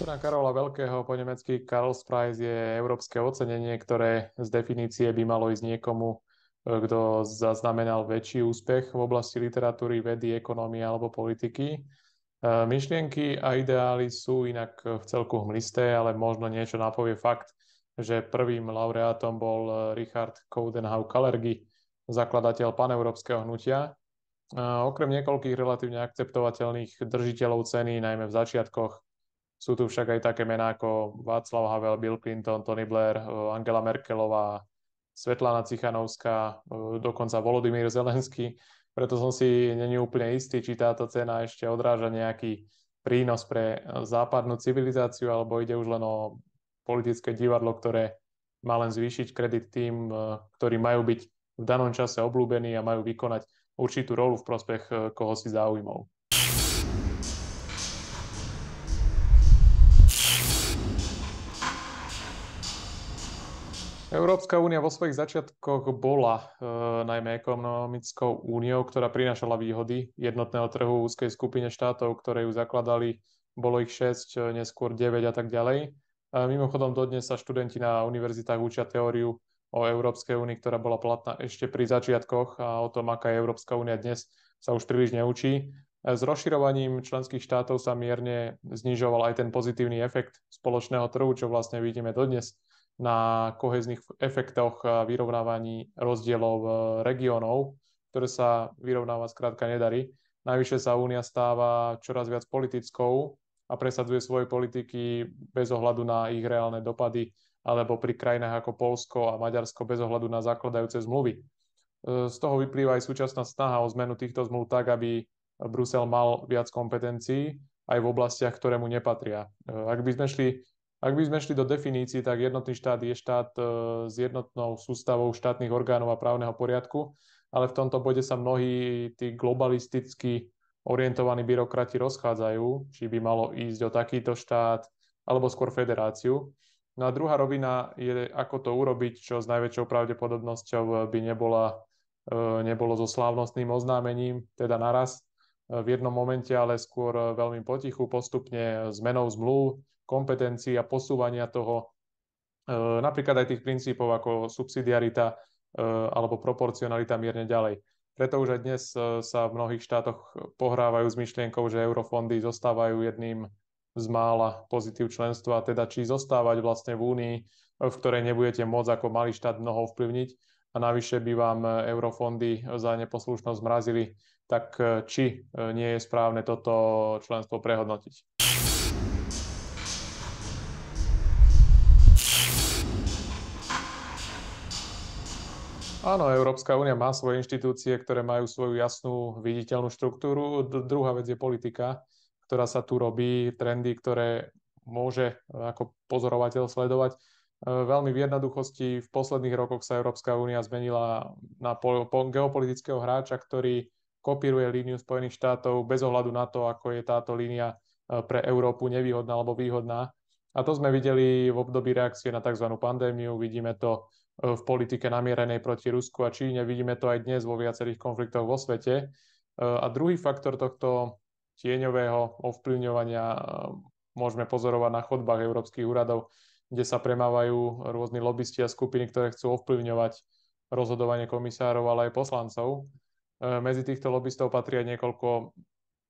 Cena Karola Veľkého, po nemecky Karlspreis, je európske ocenenie, ktoré z definície by malo ísť niekomu, kto zaznamenal väčší úspech v oblasti literatúry, vedy, ekonómie alebo politiky. Myšlienky a ideály sú inak v celku hmlisté, ale možno niečo napovie fakt, že prvým laureátom bol Richard Coudenhove-Kalergi, zakladateľ paneurópskeho hnutia. Okrem niekoľkých relatívne akceptovateľných držiteľov ceny, najmä v začiatkoch, sú tu však aj také mená ako Václav Havel, Bill Clinton, Tony Blair, Angela Merkelová, Svetlana Cichanovská, dokonca Volodymyr Zelenský. Preto som si není úplne istý, či táto cena ešte odráža nejaký prínos pre západnú civilizáciu, alebo ide už len o politické divadlo, ktoré má len zvýšiť kredit tým, ktorí majú byť v danom čase obľúbení a majú vykonať určitú rolu v prospech koho si záujmov. Európska únia vo svojich začiatkoch bola najmä ekonomickou úniou, ktorá prinášala výhody jednotného trhu úzkej skupine štátov, ktoré ju zakladali. Bolo ich 6, neskôr 9 a tak ďalej. Mimochodom, dodnes sa študenti na univerzitách učia teóriu o Európskej únii, ktorá bola platná ešte pri začiatkoch, a o tom, aká je Európska únia dnes, sa už príliš neučí. S rozširovaním členských štátov sa mierne znižoval aj ten pozitívny efekt spoločného trhu, čo vlastne vidíme dodnes na kohezných efektoch a vyrovnávaní rozdielov regiónov, ktoré sa vyrovnávať skrátka nedarí. Najvyššie sa únia stáva čoraz viac politickou a presadzuje svoje politiky bez ohľadu na ich reálne dopady, alebo pri krajinách ako Poľsko a Maďarsko bez ohľadu na zakladajúce zmluvy. Z toho vyplýva aj súčasná snaha o zmenu týchto zmluv tak, aby Brusel mal viac kompetencií aj v oblastiach, ktoré mu nepatria. Ak by sme šli do definícií, tak jednotný štát je štát s jednotnou sústavou štátnych orgánov a právneho poriadku, ale v tomto bode sa mnohí tí globalisticky orientovaní byrokrati rozchádzajú, či by malo ísť o takýto štát, alebo skôr federáciu. No a druhá rovina je, ako to urobiť, čo s najväčšou pravdepodobnosťou by nebolo so slávnostným oznámením, teda naraz v jednom momente, ale skôr veľmi potichu, postupne zmenou zmluv, kompetencií a posúvania toho, napríklad aj tých princípov ako subsidiarita alebo proporcionalita mierne ďalej. Preto už aj dnes sa v mnohých štátoch pohrávajú s myšlienkou, že eurofondy zostávajú jedným z mála pozitív členstva, teda či zostávať vlastne v únii, v ktorej nebudete môcť ako malý štát mnoho ovplyvniť a navyše by vám eurofondy za neposlušnosť zmrazili, tak či nie je správne toto členstvo prehodnotiť. Áno, Európska únia má svoje inštitúcie, ktoré majú svoju jasnú, viditeľnú štruktúru. Druhá vec je politika, ktorá sa tu robí, trendy, ktoré môže ako pozorovateľ sledovať. Veľmi v jednoduchosti v posledných rokoch sa Európska únia zmenila na geopolitického hráča, ktorý kopíruje líniu Spojených štátov bez ohľadu na to, ako je táto línia pre Európu nevýhodná alebo výhodná. A to sme videli v období reakcie na tzv. Pandémiu, vidíme to v politike namierenej proti Rusku a Číne, vidíme to aj dnes vo viacerých konfliktoch vo svete. A druhý faktor tohto tieňového ovplyvňovania môžeme pozorovať na chodbách európskych úradov, kde sa premávajú rôzni lobisti a skupiny, ktoré chcú ovplyvňovať rozhodovanie komisárov, ale aj poslancov. Medzi týchto lobistov patrí aj niekoľko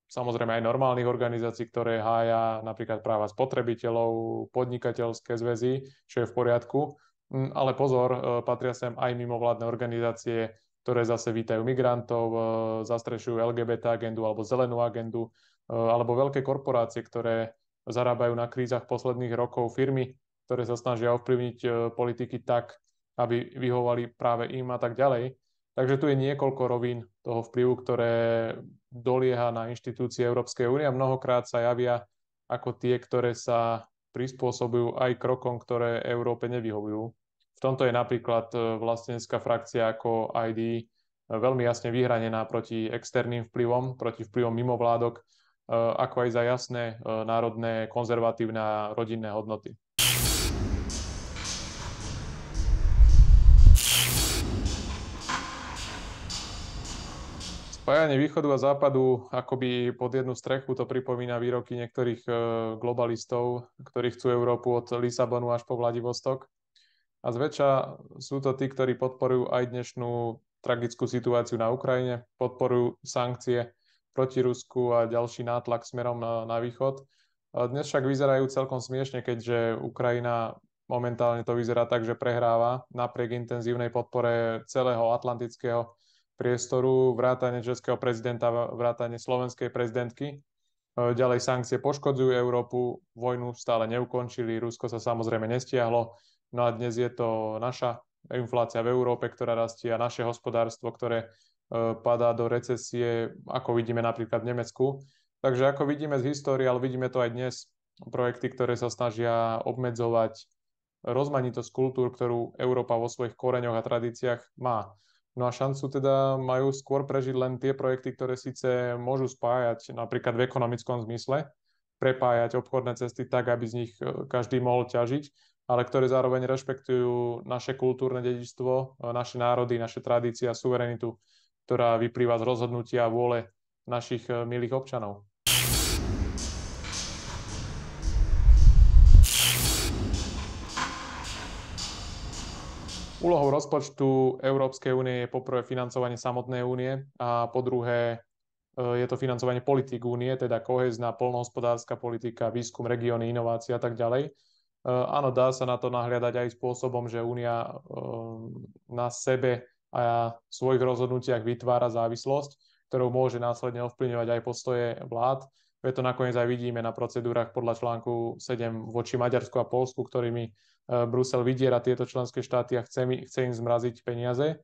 samozrejme aj normálnych organizácií, ktoré hája napríklad práva spotrebiteľov, podnikateľské zväzy, čo je v poriadku. Ale pozor, patria sem aj mimovládne organizácie, ktoré zase vítajú migrantov, zastrešujú LGBT agendu alebo zelenú agendu, alebo veľké korporácie, ktoré zarábajú na krízach posledných rokov, firmy, ktoré sa snažia ovplyvniť politiky tak, aby vyhovovali práve im a tak ďalej. Takže tu je niekoľko rovín toho vplyvu, ktoré dolieha na inštitúcie Európskej únie a mnohokrát sa javia ako tie, ktoré sa prispôsobujú aj krokom, ktoré Európe nevyhovujú. V tomto je napríklad vlastenská frakcia ako ID veľmi jasne vyhranená proti externým vplyvom, proti vplyvom mimovládok, ako aj za jasné národné, konzervatívne a rodinné hodnoty. Spájanie východu a západu akoby pod jednu strechu, to pripomína výroky niektorých globalistov, ktorí chcú Európu od Lisabonu až po Vladivostok. A zväčša sú to tí, ktorí podporujú aj dnešnú tragickú situáciu na Ukrajine, podporujú sankcie proti Rusku a ďalší nátlak smerom na východ. A dnes však vyzerajú celkom smiešne, keďže Ukrajina momentálne to vyzerá tak, že prehráva napriek intenzívnej podpore celého atlantického priestoru, vrátane českého prezidenta, vrátane slovenskej prezidentky. Ďalej sankcie poškodzujú Európu, vojnu stále neukončili, Rusko sa samozrejme nestiahlo. No a dnes je to naša inflácia v Európe, ktorá rastie a naše hospodárstvo, ktoré padá do recesie, ako vidíme napríklad v Nemecku. Takže ako vidíme z histórie, ale vidíme to aj dnes, projekty, ktoré sa snažia obmedzovať rozmanitosť kultúr, ktorú Európa vo svojich koreňoch a tradíciách má. No a šancu teda majú skôr prežiť len tie projekty, ktoré síce môžu spájať napríklad v ekonomickom zmysle, prepájať obchodné cesty tak, aby z nich každý mohol ťažiť, ale ktoré zároveň rešpektujú naše kultúrne dedičstvo, naše národy, naše tradície a suverenitu, ktorá vyplýva z rozhodnutia a vôle našich milých občanov. Úlohou rozpočtu Európskej únie je poprvé financovanie samotnej únie a po druhé je to financovanie politík únie, teda kohézna, poľnohospodárska politika, výskum, regióny, inovácie a tak ďalej. Áno, dá sa na to nahliadať aj spôsobom, že únia na sebe a svojich rozhodnutiach vytvára závislosť, ktorou môže následne ovplyvňovať aj postoje vlád. Veď to nakoniec aj vidíme na procedúrach podľa článku 7 voči Maďarsku a Poľsku, ktorými Brusel vydiera tieto členské štáty a chce im zmraziť peniaze.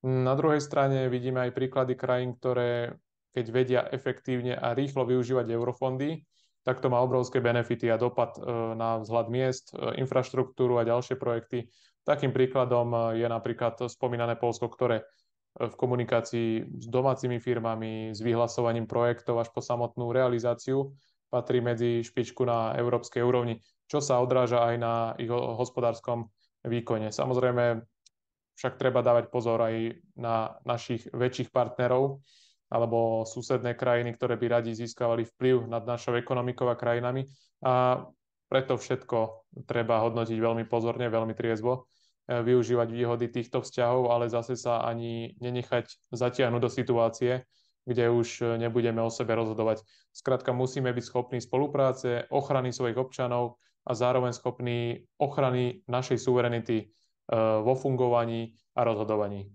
Na druhej strane vidíme aj príklady krajín, ktoré keď vedia efektívne a rýchlo využívať eurofondy, tak to má obrovské benefity a dopad na vzhľad miest, infraštruktúru a ďalšie projekty. Takým príkladom je napríklad spomínané Poľsko, ktoré v komunikácii s domácimi firmami, s vyhlasovaním projektov až po samotnú realizáciu patrí medzi špičku na európskej úrovni, čo sa odráža aj na ich hospodárskom výkone. Samozrejme, však treba dávať pozor aj na našich väčších partnerov alebo susedné krajiny, ktoré by radi získavali vplyv nad našou ekonomikou a krajinami. A preto všetko treba hodnotiť veľmi pozorne, veľmi triezvo, využívať výhody týchto vzťahov, ale zase sa ani nenechať zatiahnuť do situácie, kde už nebudeme o sebe rozhodovať. Skrátka, musíme byť schopní spolupráce, ochrany svojich občanov a zároveň schopní ochrany našej suverenity vo fungovaní a rozhodovaní.